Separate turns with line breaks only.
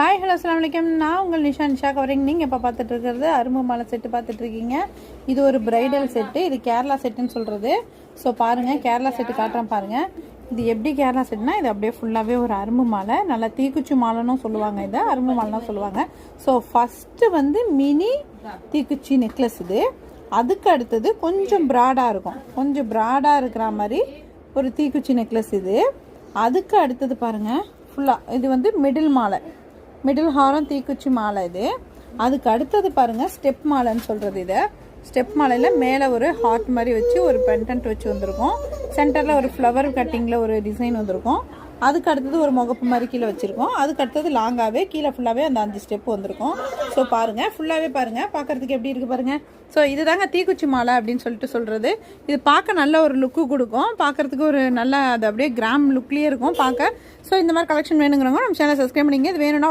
Hi hello அஸ்ஸலாமு அலைக்கும். நான் உங்கள் நிஷா கவரிங். நீங்கள் இப்போ பார்த்துட்டு இருக்கிறது அரும்பு மாலை செட்டு பார்த்துட்டு இருக்கீங்க. இது ஒரு பிரைடல் செட்டு. இது கேரளா செட்டுன்னு சொல்கிறது. ஸோ பாருங்கள், கேரளா செட்டு காட்டுறேன் பாருங்கள். இது எப்படி கேரளா செட்டுனா, இது அப்படியே ஃபுல்லாகவே ஒரு அரும்பு மாலை, நல்லா தீக்குச்சி மாலைன்னு சொல்லுவாங்க, இதை அரும்பு மாலைன்னு சொல்லுவாங்க. ஸோ ஃபஸ்ட்டு வந்து மினி தீக்குச்சி நெக்லஸ் இது. அதுக்கு அடுத்தது கொஞ்சம் ப்ராடாக இருக்கும், கொஞ்சம் ப்ராடாக இருக்கிற மாதிரி ஒரு தீக்குச்சி நெக்லஸ் இது. அதுக்கு அடுத்தது பாருங்கள், ஃபுல்லாக இது வந்து மிடில் மாலை, மிடில் ஹாரம் தீக்குச்சி மாலை இது. அதுக்கு அடுத்தது பாருங்கள் ஸ்டெப் மாலைன்னு சொல்கிறது. இதை ஸ்டெப் மாலையில் மேலே ஒரு ஹார்ட் மாதிரி வச்சு ஒரு பெண்டன்ட் வச்சு வந்திருக்கும். சென்டரில் ஒரு ஃப்ளவர் கட்டிங்கில் ஒரு டிசைன் வந்திருக்கும். அதுக்கு அடுத்தது ஒரு முகப்பு மாதிரி கீழே வச்சுருக்கோம். அதுக்கு அடுத்தது லாங்காகவே கீழே ஃபுல்லாகவே அந்த 5 ஸ்டெப் வந்திருக்கும். ஸோ பாருங்கள், ஃபுல்லாகவே பாருங்கள், பார்க்குறதுக்கு எப்படி இருக்குது பாருங்கள். ஸோ இது தாங்க தீக்குச்சி மாலை அப்படின்னு சொல்கிறது. இது பார்க்க நல்ல ஒரு லுக்கு கொடுக்கும், பார்க்குறதுக்கு ஒரு நல்ல அது அப்படியே கிராம் லுக்லேயே இருக்கும் பார்க்க. ஸோ இந்த மாதிரி கலெக்ஷன் வேணுங்கிறவங்க நம்ம சேனலை சப்ஸ்கிரைப் பண்ணிங்க. இது வேணும்னா